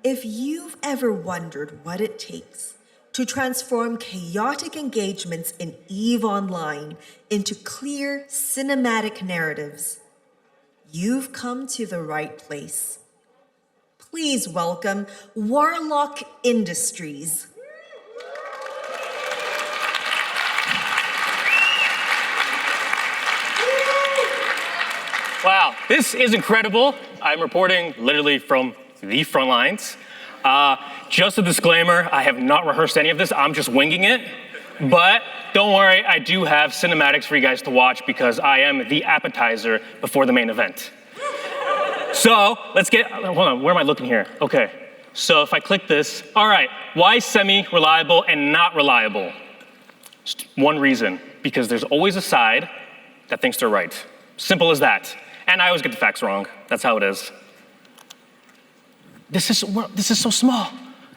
If you've ever wondered what it takes to transform chaotic engagements in EVE Online into clear cinematic narratives, you've come to the right place. Please welcome Warlock Industries. Wow, this is incredible. I'm reporting literally from the front lines. Just a disclaimer, I have not rehearsed any of this. I'm just winging it. But don't worry, I do have cinematics for you guys to watch because I am the appetizer before the main event. So let's get, hold on, where am I looking here? Okay, so if I click this, all right, why semi-reliable and not reliable? Just one reason, because there's always a side that thinks they're right. Simple as that. And I always get the facts wrong. That's how it is. This is so small.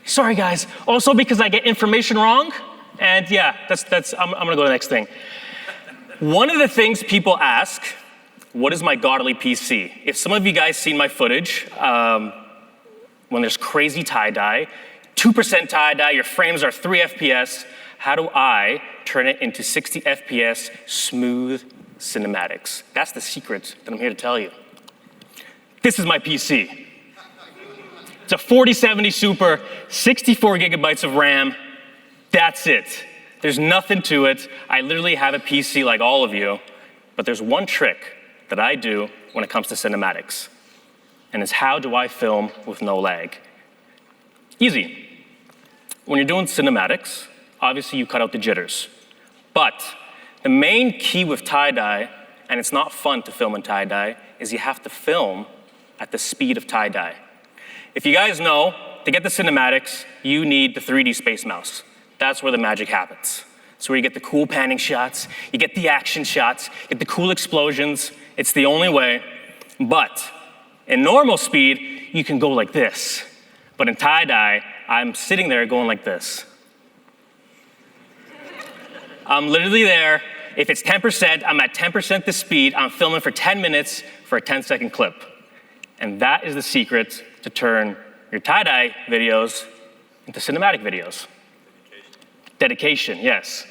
Sorry, guys. Also because I get information wrong. And yeah, I'm gonna go to the next thing. One of the things people ask, what is my godly PC? If some of you guys seen my footage, when there's crazy tie-dye, 2% tie-dye, your frames are 3 FPS, how do I turn it into 60 FPS smooth cinematics? That's the secret that I'm here to tell you. This is my PC. It's a 4070 Super, 64 gigabytes of RAM. That's it. There's nothing to it. I literally have a PC like all of you, but there's one trick that I do when it comes to cinematics, and it's how do I film with no lag? Easy. When you're doing cinematics, obviously you cut out the jitters, but the main key with tie-dye, and it's not fun to film in tie-dye, is you have to film at the speed of tie-dye. If you guys know, to get the cinematics, you need the 3D Space Mouse. That's where the magic happens. It's where you get the cool panning shots, you get the action shots, you get the cool explosions. It's the only way. But in normal speed, you can go like this. But in tie-dye, I'm sitting there going like this. I'm literally there. If it's 10%, I'm at 10% the speed. I'm filming for 10 minutes for a 10-second clip. And that is the secret to turn your tie-dye videos into cinematic videos. Dedication, yes.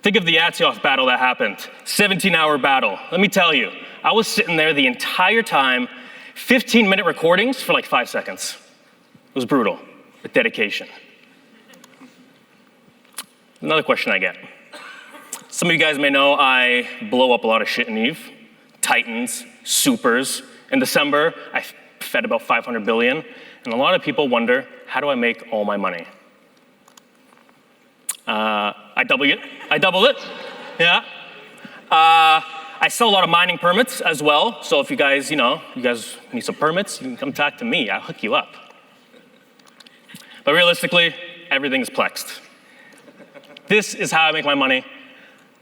Think of the Atioth battle that happened, 17-hour battle. Let me tell you, I was sitting there the entire time, 15-minute recordings for like 5 seconds. It was brutal, with dedication. Another question I get. Some of you guys may know I blow up a lot of shit in EVE. Titans, supers. In December, I fed about 500 billion, and a lot of people wonder, how do I make all my money? I double it, yeah. I sell a lot of mining permits as well, so if you guys need some permits, you can come talk to me, I'll hook you up. But realistically, everything is plexed. This is how I make my money.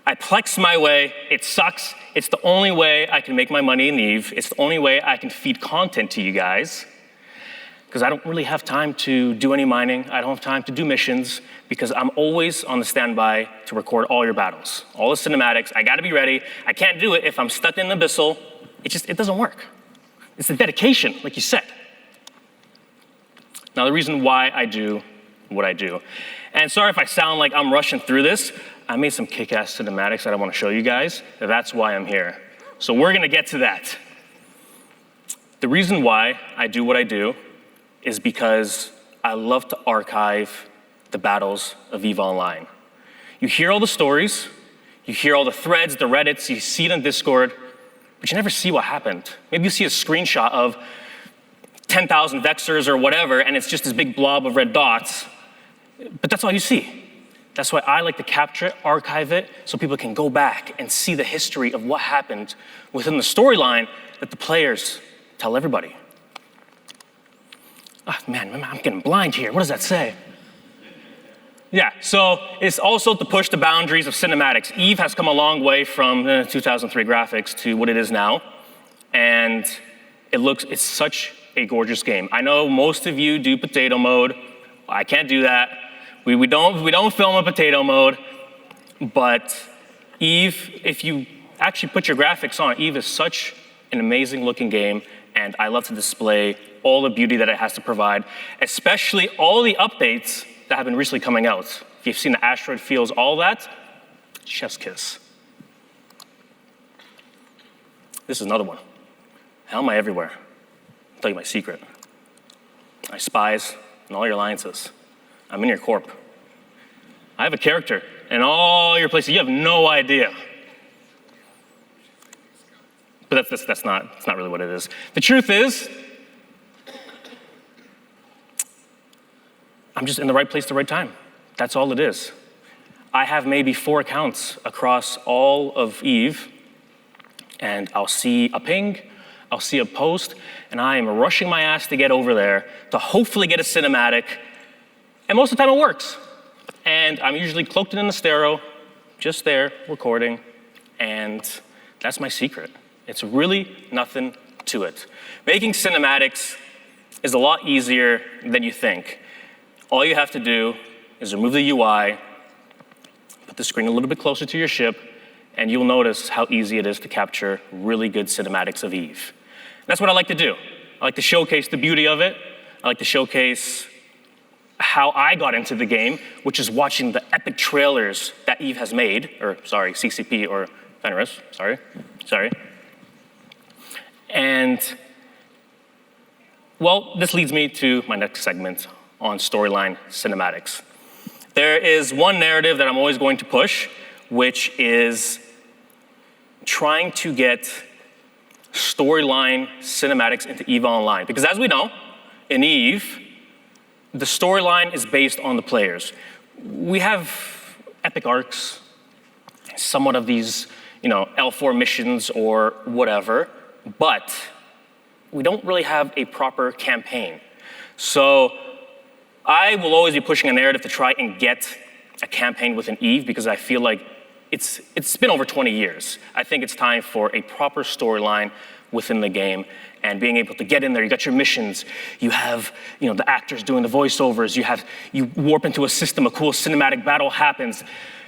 I plex my way, it sucks. It's the only way I can make my money in EVE. It's the only way I can feed content to you guys, because I don't really have time to do any mining. I don't have time to do missions, because I'm always on the standby to record all your battles, all the cinematics. I gotta be ready. I can't do it if I'm stuck in Abyssal. It doesn't work. It's the dedication, like you said. Now, the reason why I do what I do, and sorry if I sound like I'm rushing through this, I made some kick-ass cinematics that I want to show you guys. That's why I'm here. So we're going to get to that. The reason why I do what I do is because I love to archive the battles of EVE Online. You hear all the stories, you hear all the threads, the Reddits, you see it on Discord, but you never see what happened. Maybe you see a screenshot of 10,000 Vexers or whatever, and it's just this big blob of red dots, but that's all you see. That's why I like to capture it, archive it, so people can go back and see the history of what happened within the storyline that the players tell everybody. Oh, man, I'm getting blind here. What does that say? Yeah, so it's also to push the boundaries of cinematics. EVE has come a long way from 2003 graphics to what it is now, and it's such a gorgeous game. I know most of you do potato mode. I can't do that. We don't film in potato mode, but EVE, if you actually put your graphics on, EVE is such an amazing looking game, and I love to display all the beauty that it has to provide, especially all the updates that have been recently coming out. If you've seen the asteroid fields, all that, chef's kiss. This is another one. How am I everywhere? I'll tell you my secret. I spies in all your alliances. I'm in your corp. I have a character in all your places. You have no idea. But that's not really what it is. The truth is, I'm just in the right place at the right time. That's all it is. I have maybe 4 accounts across all of EVE, and I'll see a ping, I'll see a post, and I am rushing my ass to get over there to hopefully get a cinematic, and most of the time it works. And I'm usually cloaked in the stereo, just there, recording, and that's my secret. It's really nothing to it. Making cinematics is a lot easier than you think. All you have to do is remove the UI, put the screen a little bit closer to your ship, and you'll notice how easy it is to capture really good cinematics of EVE. And that's what I like to do. I like to showcase the beauty of it. I like to showcase how I got into the game, which is watching the epic trailers that EVE has made, or sorry, CCP or Fenris, sorry. And, well, this leads me to my next segment on storyline cinematics. There is one narrative that I'm always going to push, which is trying to get storyline cinematics into EVE Online. Because as we know, in EVE, the storyline is based on the players. We have epic arcs, somewhat of these, L4 missions or whatever, but we don't really have a proper campaign. So I will always be pushing a narrative to try and get a campaign within EVE because I feel like it's been over 20 years. I think it's time for a proper storyline within the game and being able to get in there. You got your missions, you have the actors doing the voiceovers, you warp into a system, a cool cinematic battle happens.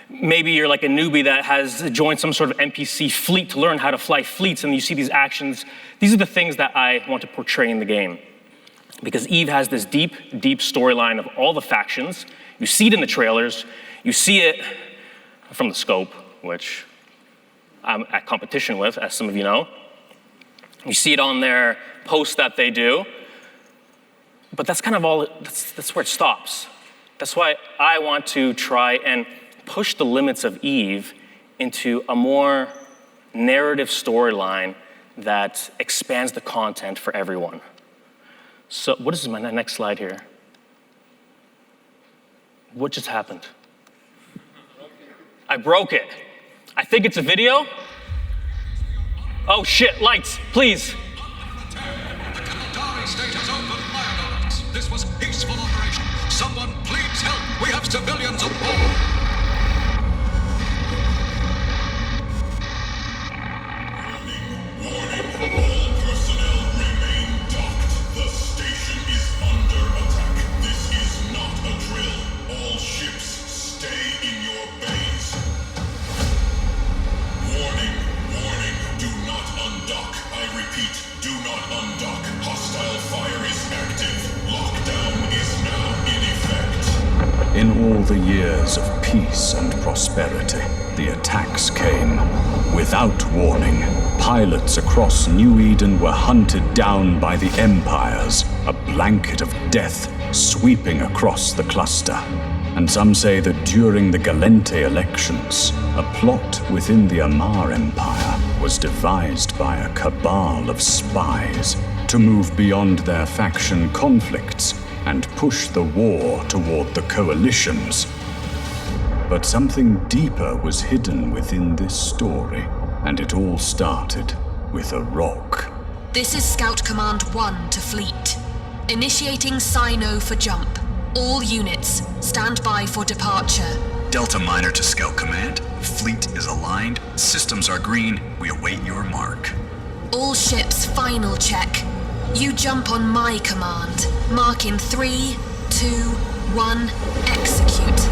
Maybe you're like a newbie that has joined some sort of NPC fleet to learn how to fly fleets, and you see these actions. These are the things that I want to portray in the game. Because EVE has this deep, deep storyline of all the factions. You see it in the trailers. You see it from the scope, which I'm at competition with, as some of you know. You see it on their posts that they do. But that's kind of all, that's where it stops. That's why I want to try and push the limits of EVE into a more narrative storyline that expands the content for everyone. So what is my next slide here? What just happened? I broke it. I think it's a video. Oh shit, lights, please. This was a peaceful operation. Someone please help. We have civilians aboard. Warning, all personnel remain docked. The station is under attack. This is not a drill. All ships stay in your bays. Warning, do not undock. I repeat, do not undock. Hostile fire is active. Lockdown is now in effect. In all the years of peace and prosperity, the attacks came without warning. Pilots across New Eden were hunted down by the Empires, a blanket of death sweeping across the cluster. And some say that during the Galente elections, a plot within the Amar Empire was devised by a cabal of spies to move beyond their faction conflicts and push the war toward the coalitions. But something deeper was hidden within this story, and it all started with a rock. This is Scout Command 1 to Fleet. Initiating Sino for jump. All units, stand by for departure. Delta Minor to Scout Command. Fleet is aligned. Systems are green. We await your mark. All ships, final check. You jump on my command. Mark in 3, 2, 1, execute.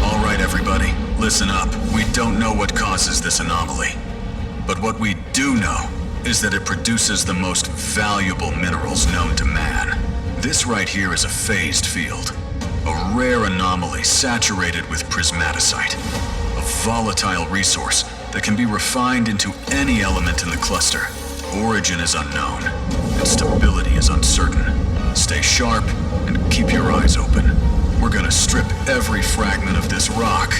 All right, everybody, listen up. We don't know what causes this anomaly. But what we do know is that it produces the most valuable minerals known to man. This right here is a phased field, a rare anomaly saturated with prismaticite, a volatile resource that can be refined into any element in the cluster. Origin is unknown, and stability is uncertain. Stay sharp and keep your eyes open. We're gonna strip every fragment of this rock.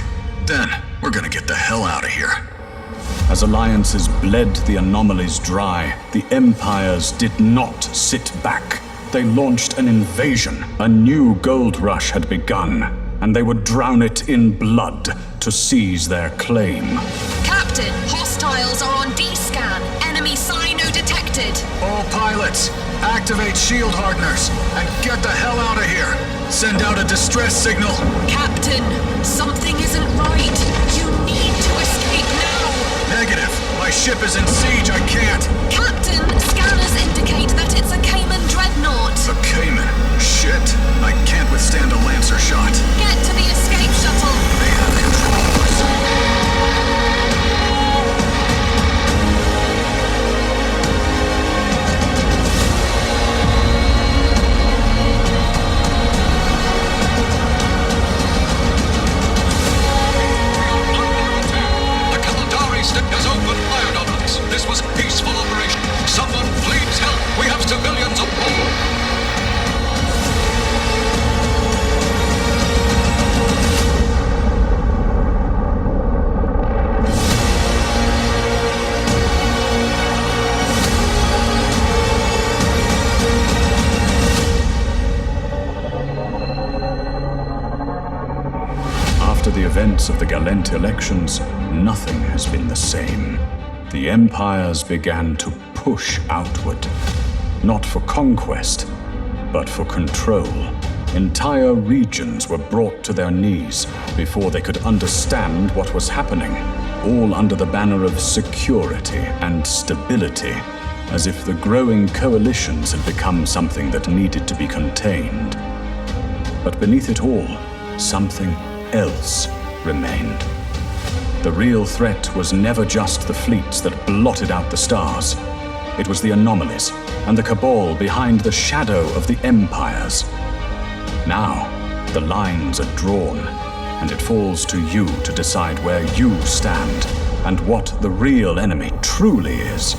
Then, we're gonna get the hell out of here. As alliances bled the anomalies dry, the empires did not sit back. They launched an invasion. A new gold rush had begun, and they would drown it in blood to seize their claim. Captain, hostiles are on D-scan. Enemy Sino detected. All pilots, activate shield hardeners and get the hell out of here. Send out a distress signal. Captain, something isn't right. You need to escape now. Negative. My ship is in siege. I can't. Captain, scanners indicate that it's a Cayman dreadnought. A Cayman. Shit. I can't withstand a Lancer shot. Get to the escape shuttle. They have controls. Has opened fire on us. This was a peaceful operation. Someone please help. We have civilians aboard. After the events of the Galent elections, nothing has been the same. The empires began to push outward, not for conquest, but for control. Entire regions were brought to their knees before they could understand what was happening, all under the banner of security and stability, as if the growing coalitions had become something that needed to be contained. But beneath it all, something else remained. The real threat was never just the fleets that blotted out the stars. It was the anomalies and the cabal behind the shadow of the empires. Now, the lines are drawn, and it falls to you to decide where you stand and what the real enemy truly is.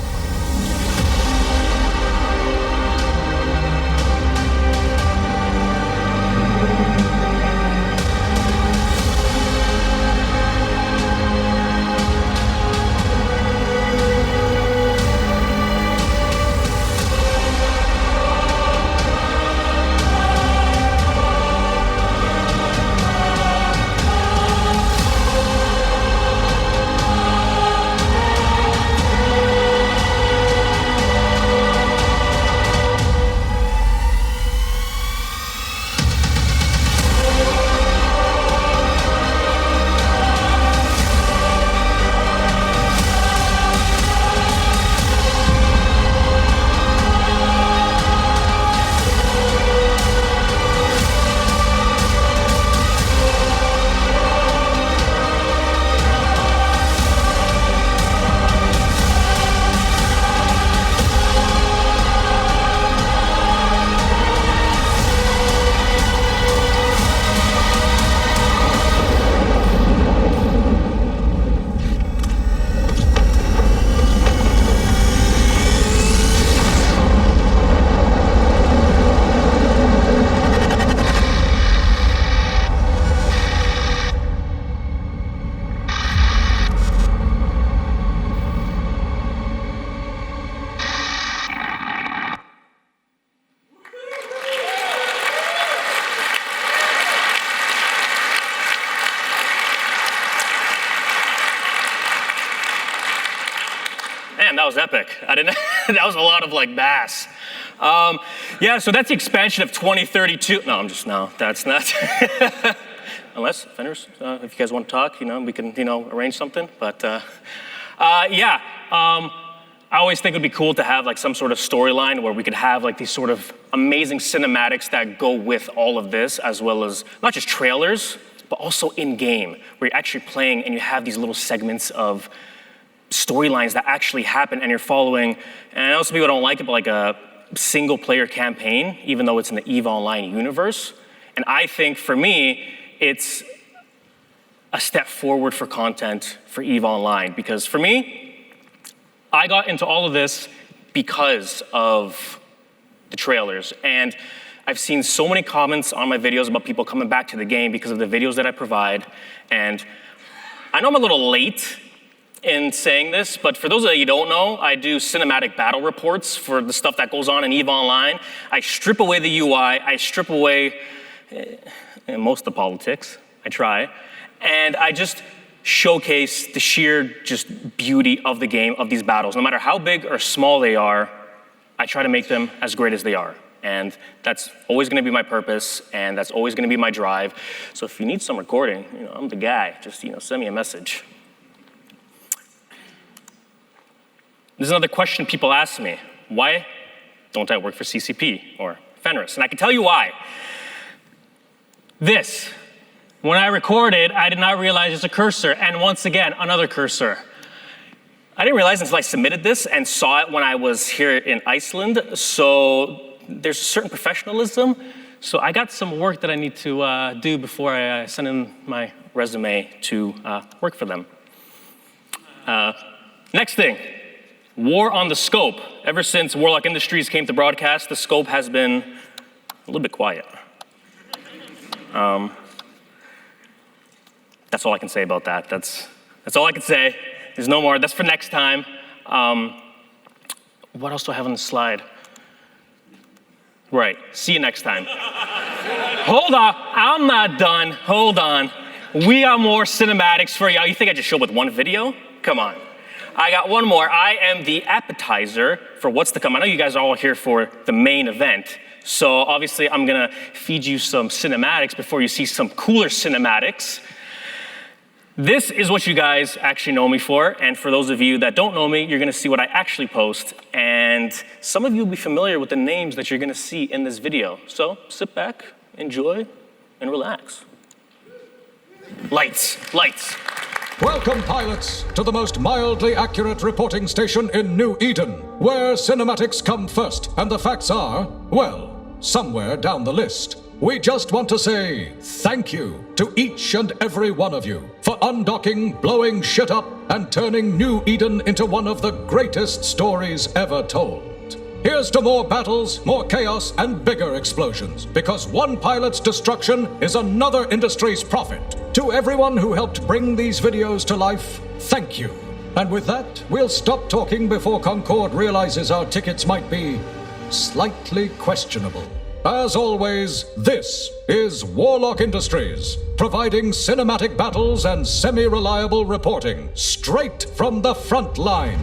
Man, that was epic. That was a lot of like bass. Yeah, so that's the expansion of 2032. No, that's not. Unless, Fenris, if you guys want to talk, we can, arrange something. But yeah, I always think it would be cool to have like some sort of storyline where we could have like these sort of amazing cinematics that go with all of this, as well as not just trailers, but also in-game, where you're actually playing and you have these little segments of storylines that actually happen and you're following, and I know some people don't like it, but like a single player campaign, even though it's in the EVE Online universe. And I think for me, it's a step forward for content for EVE Online, because for me, I got into all of this because of the trailers. And I've seen so many comments on my videos about people coming back to the game because of the videos that I provide. And I know I'm a little late in saying this, but for those of you who don't know, I do cinematic battle reports for the stuff that goes on in EVE Online. I strip away the UI, I strip away most of the politics, I try, and I just showcase the sheer just beauty of the game, of these battles. No matter how big or small they are, I try to make them as great as they are. And that's always gonna be my purpose, and that's always gonna be my drive. So if you need some recording, I'm the guy, just send me a message. There's another question people ask me. Why don't I work for CCP or Fenris? And I can tell you why. This, when I recorded, I did not realize it's a cursor, and once again, another cursor. I didn't realize until I submitted this and saw it when I was here in Iceland, so there's a certain professionalism. So I got some work that I need to do before I send in my resume to work for them. Next thing. War on the scope. Ever since Warlock Industries came to broadcast, the scope has been a little bit quiet. That's all I can say about that. That's all I can say. There's no more. That's for next time. What else do I have on the slide? Right. See you next time. Hold on. I'm not done. Hold on. We got more cinematics for y'all. You think I just showed with one video? Come on. I got one more. I am the appetizer for what's to come. I know you guys are all here for the main event. So obviously I'm gonna feed you some cinematics before you see some cooler cinematics. This is what you guys actually know me for. And for those of you that don't know me, you're gonna see what I actually post. And some of you will be familiar with the names that you're gonna see in this video. So sit back, enjoy, and relax. Lights, lights. Welcome, pilots, to the most mildly accurate reporting station in New Eden, where cinematics come first, and the facts are, well, somewhere down the list. We just want to say thank you to each and every one of you for undocking, blowing shit up, and turning New Eden into one of the greatest stories ever told. Here's to more battles, more chaos, and bigger explosions, because one pilot's destruction is another industry's profit. To everyone who helped bring these videos to life, thank you. And with that, we'll stop talking before Concord realizes our tickets might be slightly questionable. As always, this is Warlock Industries, providing cinematic battles and semi-reliable reporting straight from the front lines.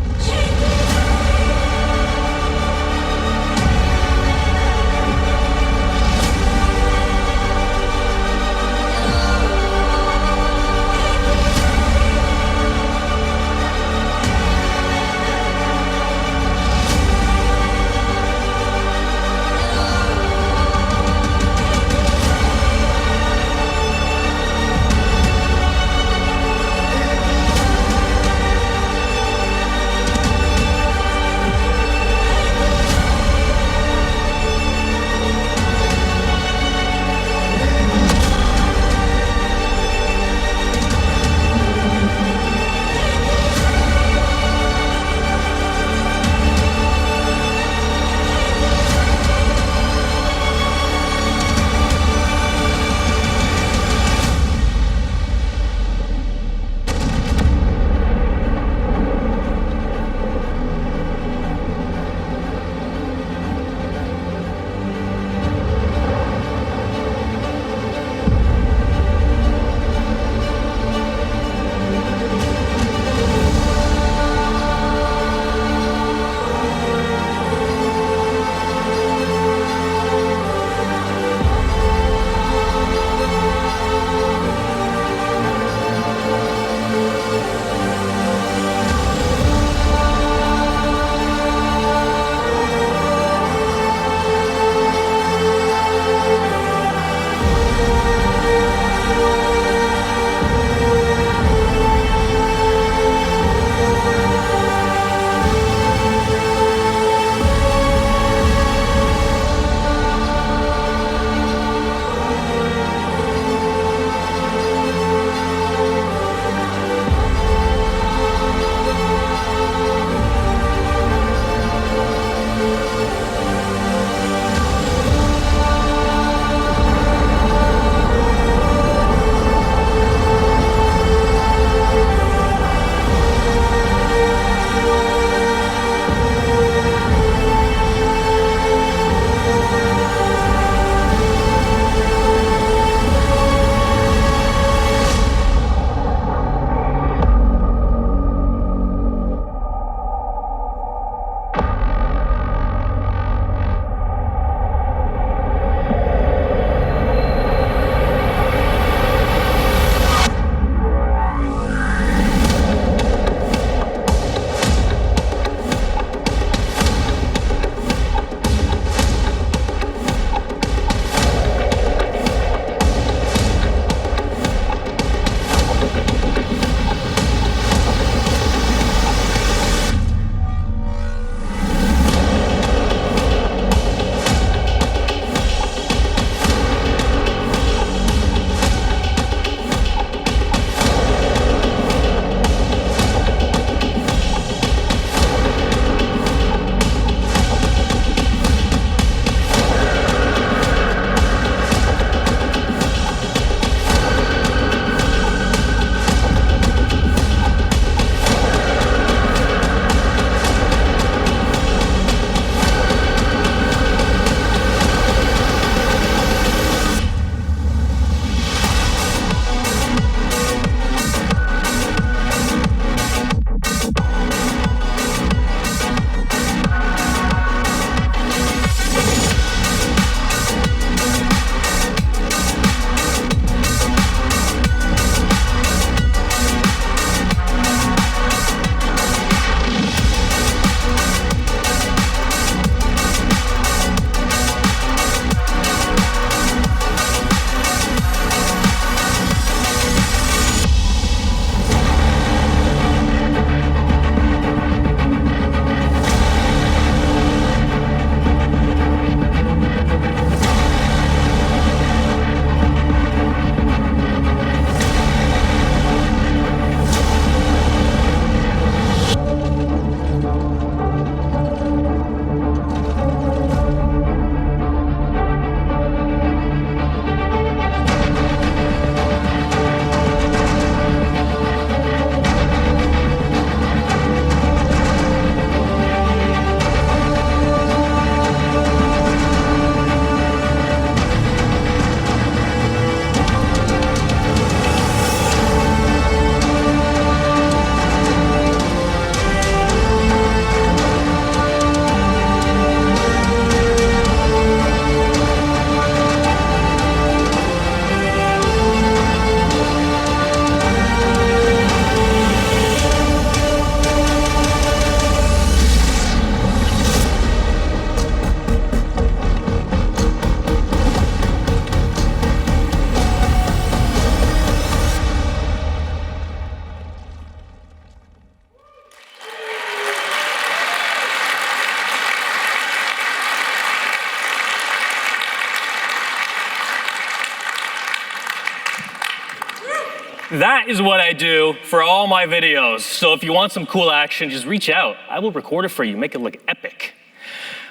That is what I do for all my videos. So if you want some cool action, just reach out. I will record it for you, make it look epic.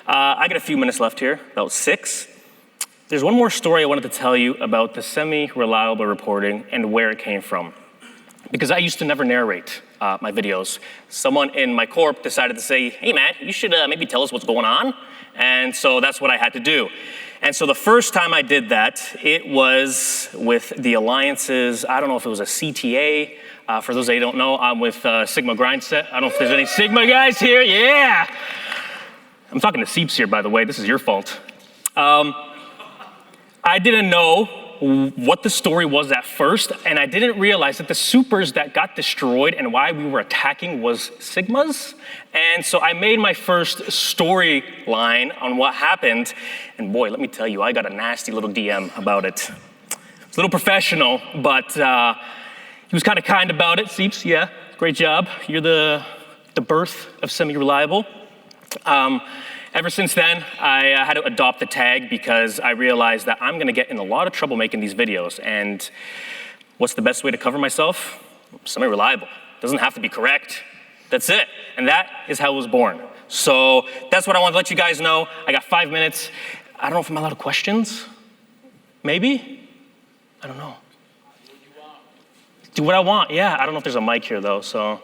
I got a few minutes left here, about 6. There's one more story I wanted to tell you about the semi-reliable reporting and where it came from. Because I used to never narrate my videos. Someone in my corp decided to say, hey man, you should maybe tell us what's going on. And so that's what I had to do. And so the first time I did that, it was with the alliances. I don't know if it was a CTA. For those that don't know, I'm with Sigma Grindset. I don't know if there's any Sigma guys here. Yeah. I'm talking to Seeps here, by the way. This is your fault. I didn't know what the story was at first, and I didn't realize that the supers that got destroyed and why we were attacking was Sigmas. And so I made my first storyline on what happened, and boy, let me tell you, I got a nasty little DM about it. It's a little professional, but he was kind of kind about it. Seeps, yeah, great job. You're the birth of semi-reliable. Ever since then, I had to adopt the tag because I realized that I'm gonna get in a lot of trouble making these videos. And what's the best way to cover myself? Semi-reliable. Doesn't have to be correct. That's it. And that is how it was born. So that's what I want to let you guys know. I got 5 minutes. I don't know if I'm allowed to questions. Maybe? I don't know. Do what I want. Yeah, I don't know if there's a mic here though, so.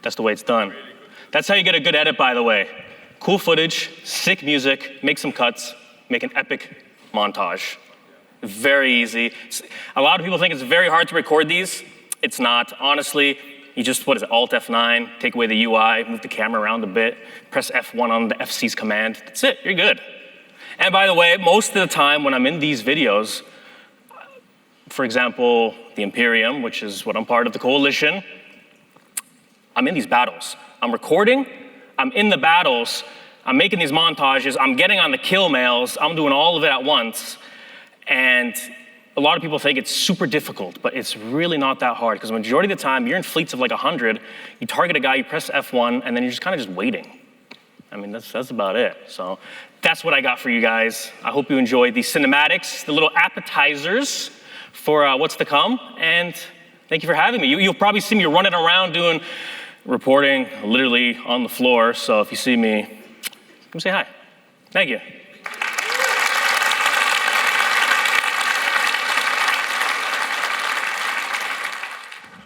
That's the way it's done. That's how you get a good edit, by the way. Cool footage, sick music, make some cuts, make an epic montage. Very easy. A lot of people think it's very hard to record these. It's not. Honestly, you just, Alt F9, take away the UI, move the camera around a bit, press F1 on the FC's command. That's it, you're good. And by the way, most of the time when I'm in these videos, for example, the Imperium, which is what I'm part of the coalition, I'm in these battles. I'm recording, I'm in the battles, I'm making these montages, I'm getting on the kill mails, I'm doing all of it at once. And a lot of people think it's super difficult, but it's really not that hard because the majority of the time, you're in fleets of like 100, you target a guy, you press F1, and then you're just kind of just waiting. I mean, that's about it. So that's what I got for you guys. I hope you enjoyed the cinematics, the little appetizers for what's to come, and thank you for having me. You'll probably see me running around doing reporting literally on the floor, so if you see me, come say hi. Thank you.